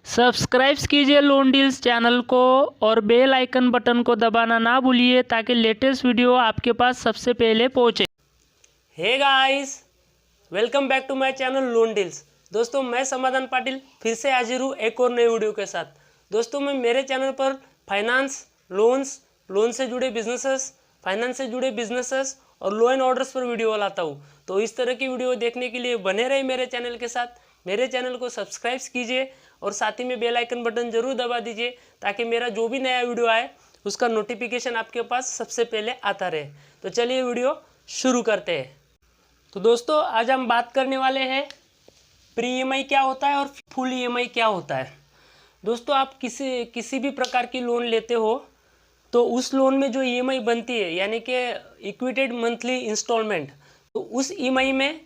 Subscribe कीजिए loan deals channel को और बेल आइकन बटन को दबाना ना भूलिए ताकि लेटेस्ट वीडियो आपके पास सबसे पहले पहुंचे। Hey guys, welcome back to my channel loan deals. दोस्तों, मैं समाधान पाटिल फिर से हाजिर हूँ एक और नई वीडियो के साथ। दोस्तों, मैं मेरे चैनल पर फाइनेंस, लोन से जुड़े बिजनेसेस, फाइनेंस से जुड़े बिजनेसेस और लॉ एंड ऑर्डर्स पर वीडियो लाता हूँ। तो इस तरह की वीडियो देखने के लिए बने रहे मेरे चैनल के साथ। मेरे चैनल को सब्सक्राइब कीजिए और साथ ही में बेल आइकन बटन जरूर दबा दीजिए ताकि मेरा जो भी नया वीडियो आए उसका नोटिफिकेशन आपके पास सबसे पहले आता रहे। तो चलिए वीडियो शुरू करते हैं। तो दोस्तों, आज हम बात करने वाले हैं प्री ईएमआई क्या होता है और फुल ईएमआई क्या होता है। दोस्तों, आप किसी भी प्रकार की लोन लेते हो तो उस लोन में जो ईएमआई बनती है यानी कि इक्विटेड मंथली इंस्टॉलमेंट, तो उस ईएमआई में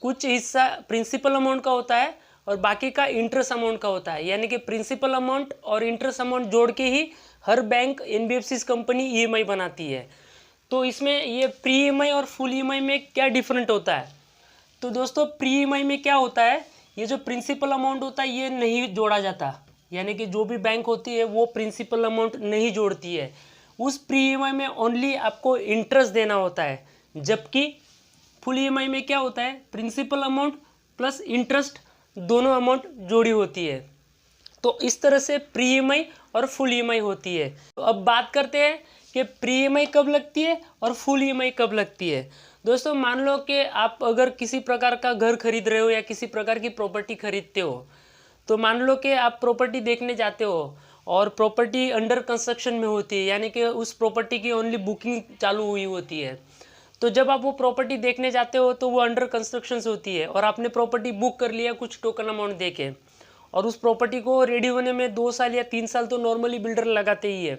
कुछ हिस्सा प्रिंसिपल अमाउंट का होता है और बाकी का इंटरेस्ट अमाउंट का होता है। यानी कि प्रिंसिपल अमाउंट और इंटरेस्ट अमाउंट जोड़ के ही हर बैंक एनबीएफसी कंपनी ईएमआई बनाती है। तो इसमें ये प्री ईएमआई और फुल ईएमआई में क्या डिफरेंट होता है। तो दोस्तों, प्री ईएमआई में क्या होता है, ये जो प्रिंसिपल अमाउंट होता है ये नहीं जोड़ा जाता। यानी कि जो भी बैंक होती है वो प्रिंसिपल अमाउंट नहीं जोड़ती है। उस प्री ईएमआई में ओनली आपको इंटरेस्ट देना होता है, जबकि फुल ईएमआई में क्या होता है, प्रिंसिपल अमाउंट प्लस इंटरेस्ट दोनों अमाउंट जोड़ी होती है। तो इस तरह से प्री ईएमआई और फुल ईएमआई होती है। तो अब बात करते हैं कि प्री ईएमआई कब लगती है और फुल ईएमआई कब लगती है। दोस्तों, मान लो कि आप अगर किसी प्रकार का घर खरीद रहे हो या किसी प्रकार की प्रॉपर्टी खरीदते हो, तो मान लो कि आप प्रॉपर्टी देखने जाते हो और प्रॉपर्टी अंडर कंस्ट्रक्शन में होती है, यानी कि उस प्रॉपर्टी की ओनली बुकिंग चालू हुई होती है। तो जब आप वो प्रॉपर्टी देखने जाते हो तो वो अंडर कंस्ट्रक्शन होती है और आपने प्रॉपर्टी बुक कर लिया कुछ टोकन अमाउंट दे के, और उस प्रॉपर्टी को रेडी होने में 2 साल या 3 साल तो नॉर्मली बिल्डर लगाते ही है।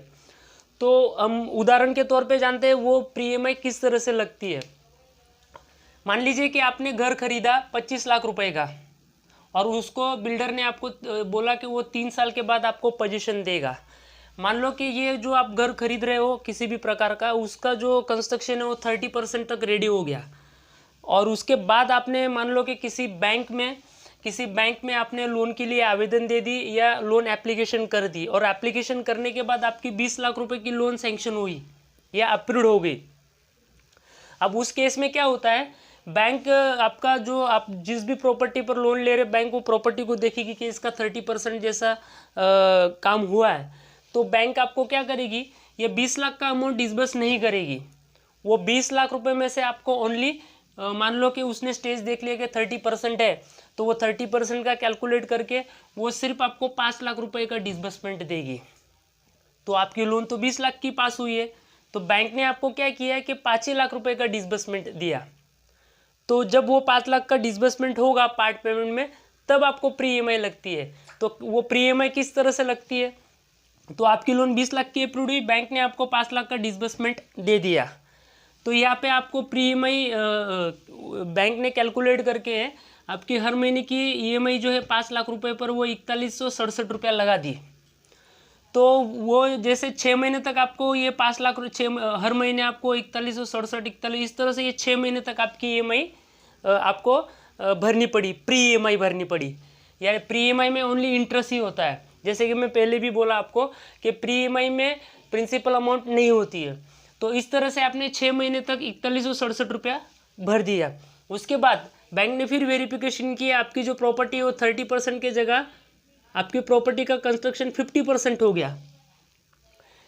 तो हम उदाहरण के तौर पे जानते हैं वो प्री ईएमआई किस तरह से लगती है। मान लीजिए कि आपने घर खरीदा 25 लाख रुपए का और उसको बिल्डर ने आपको बोला कि वो 3 साल के बाद आपको पोजीशन देगा। मान लो कि ये जो आप घर खरीद रहे हो किसी भी प्रकार का, उसका जो कंस्ट्रक्शन है वो 30% तक रेडी हो गया, और उसके बाद आपने मान लो कि किसी बैंक में आपने लोन के लिए आवेदन दे दी या लोन एप्लीकेशन कर दी, और एप्लीकेशन करने के बाद आपकी 20 लाख रुपए की लोन सैंक्शन हुई या अप्रूव हो गई। अब उस केस में क्या होता है, बैंक आपका जो आप जिस भी प्रॉपर्टी पर लोन ले रहे, बैंक वो प्रॉपर्टी को देखेगी कि इसका 30% जैसा काम हुआ है, तो बैंक आपको क्या करेगी, ये 20 लाख का अमाउंट डिसबर्स नहीं करेगी। वो 20 लाख रुपए में से आपको ओनली मान लो कि उसने स्टेज देख लिया कि 30% है, तो वो 30% का कैलकुलेट करके वो सिर्फ आपको 5 लाख रुपए का डिसबर्समेंट देगी। तो आपकी लोन तो 20 लाख की पास हुई है, तो बैंक ने आपको क्या किया है कि 5 लाख रुपए का डिसबर्समेंट दिया। तो जब वो 5 लाख का डिसबर्समेंट होगा पार्ट पेमेंट में, तब आपको प्री ईएमआई लगती है। तो वो प्री ईएमआई किस तरह से लगती है, तो आपकी लोन 20 लाख की अप्रूव हुई, बैंक ने आपको 5 लाख का डिसबर्समेंट दे दिया। तो यहाँ पे आपको प्री ईएमआई बैंक ने कैलकुलेट करके आपकी हर महीने की ईएमआई जो है 5 लाख रुपए पर वो 4167 रुपया लगा दी। तो वो जैसे 6 महीने तक आपको ये 5 लाख हर महीने आपको 4167 इस तरह से ये 6 महीने तक आपकी ईएमआई आपको भरनी पड़ी, प्री ईएमआई भरनी पड़ी। यानी प्री ईएमआई में ओनली इंटरेस्ट ही होता है। जैसे कि मैं पहले भी बोला आपको कि प्री ईएमआई में प्रिंसिपल अमाउंट नहीं होती है। तो इस तरह से आपने 6 महीने तक 4167 रुपया भर दिया। उसके बाद बैंक ने फिर वेरिफिकेशन किया, आपकी जो प्रॉपर्टी है वो 30% की जगह आपकी प्रॉपर्टी का कंस्ट्रक्शन 50% हो गया।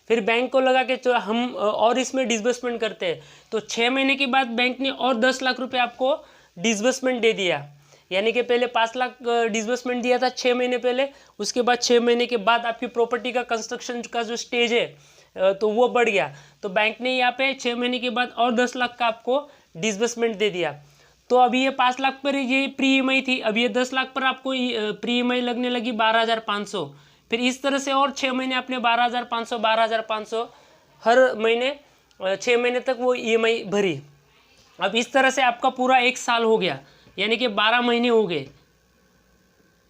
फिर बैंक को लगा कि हम और इसमें डिसबर्समेंट करते हैं, तो 6 महीने के बाद बैंक ने और 10 लाख रुपए आपको डिसबर्समेंट दे दिया। यानी कि पहले 5 लाख डिसबर्समेंट दिया था 6 महीने पहले, उसके बाद 6 महीने के बाद आपकी प्रॉपर्टी का कंस्ट्रक्शन का जो स्टेज है तो वो बढ़ गया, तो बैंक ने यहाँ पे 6 महीने के बाद और 10 लाख का आपको डिसबर्समेंट दे दिया। तो अभी ये 5 लाख पर ये प्री ईएमआई थी, अब ये 10 लाख पर आपको प्री ईएमआई लगने लगी 12,500। फिर इस तरह से और 6 महीने आपने 12,500 हर महीने 6 महीने तक वो ईएमआई भरी। अब इस तरह से आपका पूरा 1 साल हो गया, यानी कि 12 महीने हो गए।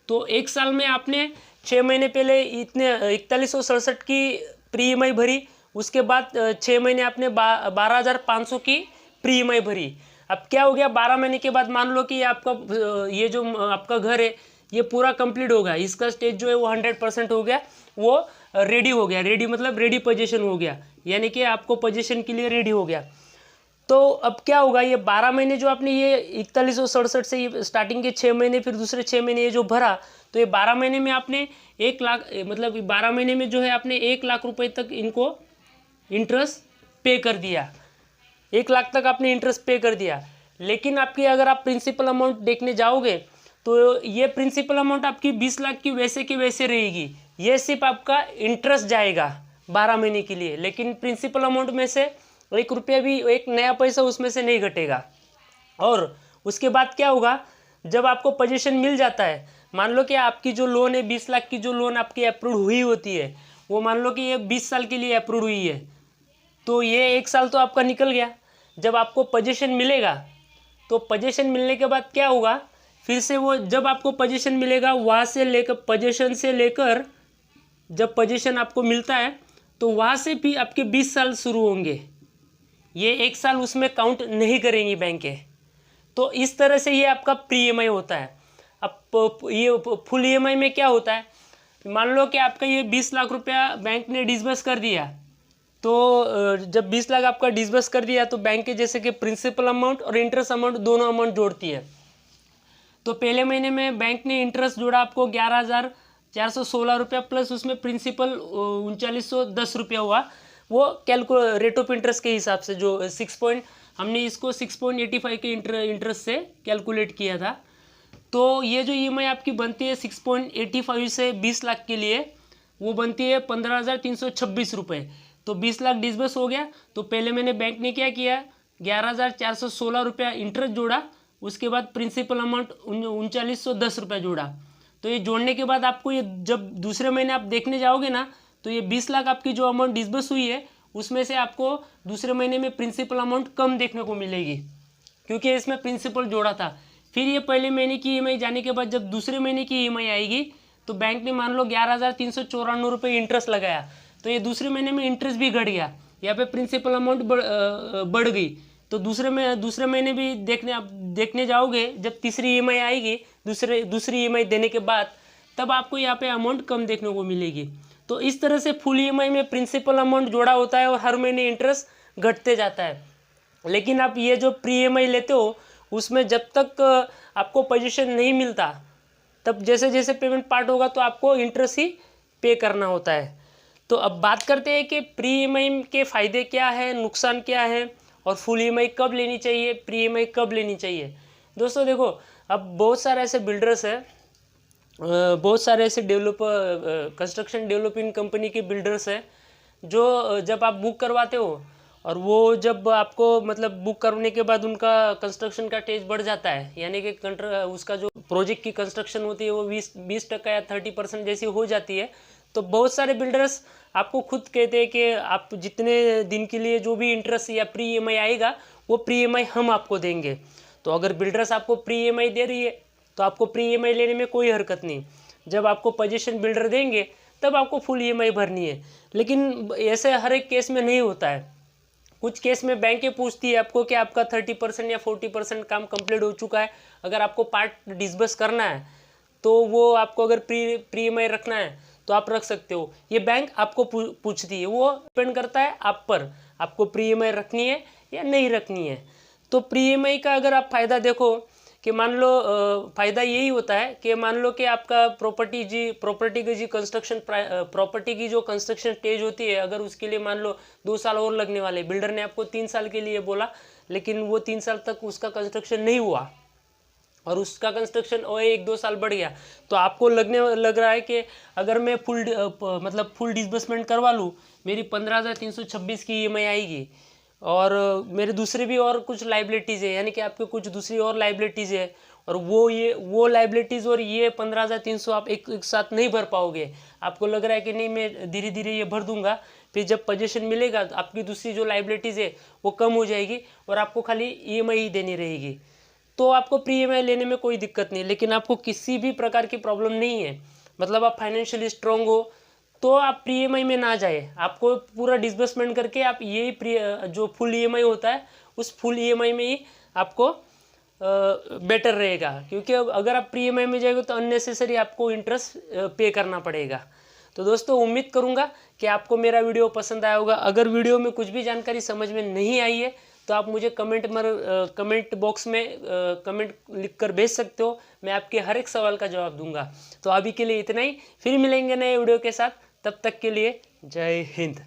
तो 1 साल में आपने 6 महीने पहले इतने 4167 की प्री ईएमआई भरी, उसके बाद 6 महीने आपने 12,500 की प्री ईएमआई भरी। अब क्या हो गया, 12 महीने के बाद मान लो कि आपका ये जो आपका घर है ये पूरा कंप्लीट हो गया, इसका स्टेज जो है वो 100% हो गया, वो रेडी हो गया। रेडी मतलब रेडी पोजीशन हो गया, यानी कि आपको पोजीशन के लिए रेडी हो गया। तो अब क्या होगा, ये 12 महीने जो आपने ये 4167 से ये स्टार्टिंग के 6 महीने फिर दूसरे 6 महीने ये जो भरा, तो ये 12 महीने में आपने 1 लाख मतलब 12 महीने में जो है आपने 1 लाख रुपए तक इनको इंटरेस्ट पे कर दिया। 1 लाख तक आपने इंटरेस्ट पे कर दिया। लेकिन आपकी अगर आप प्रिंसिपल अमाउंट देखने जाओगे तो ये प्रिंसिपल अमाउंट आपकी 20 लाख की वैसे रहेगी। ये सिर्फ आपका इंटरेस्ट जाएगा 12 महीने के लिए, लेकिन प्रिंसिपल अमाउंट में से 1 रुपया भी, एक नया पैसा उसमें से नहीं घटेगा। और उसके बाद क्या होगा, जब आपको पोजीशन मिल जाता है, मान लो कि आपकी जो लोन है 20 लाख की जो लोन आपकी अप्रूव हुई होती है, वो मान लो कि ये 20 साल के लिए अप्रूव हुई है, तो ये 1 साल तो आपका निकल गया। जब आपको पोजीशन मिलेगा तो पोजीशन मिलने के बाद क्या होगा, फिर से वो जब आपको पोजीशन मिलेगा वहाँ से लेकर पोजीशन से लेकर जब पोजीशन आपको मिलता है तो वहाँ से भी आपके 20 साल शुरू होंगे। ये 1 साल उसमें काउंट नहीं करेंगी बैंकें। तो इस तरह से ये आपका प्री EMI होता है। अब ये फुल EMI में क्या होता है, मान लो कि आपका ये 20 लाख रुपया बैंक ने डिसबर्स कर दिया, तो जब 20 लाख आपका डिसबर्स कर दिया तो बैंक के जैसे कि प्रिंसिपल अमाउंट और इंटरेस्ट अमाउंट दोनों अमाउंट जोड़ती है। तो पहले महीने में बैंक ने इंटरेस्ट जोड़ा आपको 11,416 रुपया प्लस उसमें प्रिंसिपल 3910 रुपया हुआ। वो रेट ऑफ इंटरेस्ट के हिसाब से जो हमने इसको 6.85 के इंटरेस्ट से कैलकुलेट किया था। तो ये जो EMI आपकी बनती है 6.85 से 20 लाख के लिए, वो बनती है 15,326 रुपये। तो 20 लाख डिसबर्स हो गया, तो पहले मैंने बैंक ने क्या किया, 11,416 रुपया इंटरेस्ट जोड़ा, उसके बाद प्रिंसिपल अमाउंट 3910 रुपया जोड़ा। तो ये जोड़ने के बाद आपको ये जब दूसरे महीने आप देखने जाओगे ना, तो ये 20 लाख आपकी जो अमाउंट डिसबर्स हुई है उसमें से आपको दूसरे महीने में प्रिंसिपल अमाउंट कम देखने को मिलेगी, क्योंकि इसमें प्रिंसिपल जोड़ा था। फिर ये पहले महीने की EMI जाने के बाद जब दूसरे महीने की EMI आएगी तो बैंक ने मान लो 11,394 रुपये इंटरेस्ट लगाया, तो ये दूसरे महीने में इंटरेस्ट भी घट गया, यहाँ पे प्रिंसिपल अमाउंट बढ़ गई। तो दूसरे महीने भी देखने जाओगे, जब तीसरी EMI आएगी दूसरी EMI देने के बाद, तब आपको यहाँ पे अमाउंट कम देखने को मिलेगी। तो इस तरह से फुल EMI में प्रिंसिपल अमाउंट जोड़ा होता है और हर महीने इंटरेस्ट घटते जाता है। लेकिन आप ये जो प्री EMI लेते हो उसमें जब तक आपको पोजीशन नहीं मिलता, तब जैसे जैसे पेमेंट पार्ट होगा तो आपको इंटरेस्ट ही पे करना होता है। तो अब बात करते हैं कि प्री EMI के फ़ायदे क्या है, नुकसान क्या है, और फुल EMI कब लेनी चाहिए, प्री EMI कब लेनी चाहिए। दोस्तों देखो, अब बहुत सारे ऐसे बिल्डर्स हैं, बहुत सारे ऐसे कंस्ट्रक्शन डेवलपिंग कंपनी के बिल्डर्स हैं जो जब आप बुक करवाते हो और वो जब आपको मतलब बुक करने के बाद उनका कंस्ट्रक्शन का स्टेज बढ़ जाता है, यानी कि उसका जो प्रोजेक्ट की कंस्ट्रक्शन होती है वो 20% या 30% जैसी हो जाती है, तो बहुत सारे बिल्डर्स आपको खुद कहते हैं कि आप जितने दिन के लिए जो भी इंटरेस्ट या प्री EMI आएगा वो प्री EMI हम आपको देंगे। तो अगर बिल्डर्स आपको प्री EMI दे रही है तो आपको प्री EMI लेने में कोई हरकत नहीं। जब आपको पोजीशन बिल्डर देंगे तब आपको फुल EMI भरनी है। लेकिन ऐसे हर एक केस में नहीं होता है। कुछ केस में बैंकें पूछती है आपको कि आपका 30% या 40% काम कंप्लीट हो चुका है, अगर आपको पार्ट डिसबर्स करना है तो वो आपको अगर प्री EMI रखना है तो आप रख सकते हो। ये बैंक आपको पूछती है, वो डिपेंड करता है आप पर, आपको प्री EMI रखनी है या नहीं रखनी है। तो प्री EMI का अगर आप फ़ायदा देखो कि मान लो फ़ायदा यही होता है कि मान लो कि आपका प्रॉपर्टी की जो कंस्ट्रक्शन स्टेज होती है, अगर उसके लिए मान लो 2 साल और लगने वाले, बिल्डर ने आपको 3 साल के लिए बोला, लेकिन वो 3 साल तक उसका कंस्ट्रक्शन नहीं हुआ और उसका कंस्ट्रक्शन और 1-2 साल बढ़ गया, तो आपको लग रहा है कि अगर मैं फुल डिसबर्समेंट करवा लूँ, मेरी 15,326 की EMI आएगी और मेरे दूसरे भी और कुछ लाइबिलिटीज़ है, यानी कि आपके कुछ दूसरी और लाइबिलिटीज़ है, और वो लाइबिलिटीज़ और ये 15,300 आप एक साथ नहीं भर पाओगे। आपको लग रहा है कि नहीं, मैं धीरे धीरे ये भर दूंगा, फिर जब पोजीशन मिलेगा तो आपकी दूसरी जो लाइबिलिटीज़ है वो कम हो जाएगी और आपको खाली EMI ही देनी रहेगी। तो आपको प्री EMI लेने में कोई दिक्कत नहीं। लेकिन आपको किसी भी प्रकार की प्रॉब्लम नहीं है, मतलब आप फाइनेंशियली स्ट्रॉन्ग हो, तो आप प्री EMI में ना जाए। आपको पूरा डिसबर्समेंट करके आप यही जो फुल EMI होता है उस फुल EMI में ही आपको बेटर रहेगा, क्योंकि अगर आप प्री EMI में जाएंगे तो अननेसेसरी आपको इंटरेस्ट पे करना पड़ेगा। तो दोस्तों उम्मीद करूँगा कि आपको मेरा वीडियो पसंद आया होगा। अगर वीडियो में कुछ भी जानकारी समझ में नहीं आई है तो आप मुझे कमेंट बॉक्स में कमेंट लिख कर भेज सकते हो। मैं आपके हर एक सवाल का जवाब दूंगा। तो अभी के लिए इतना ही, फिर मिलेंगे नए वीडियो के साथ। तब तक के लिए जय हिंद।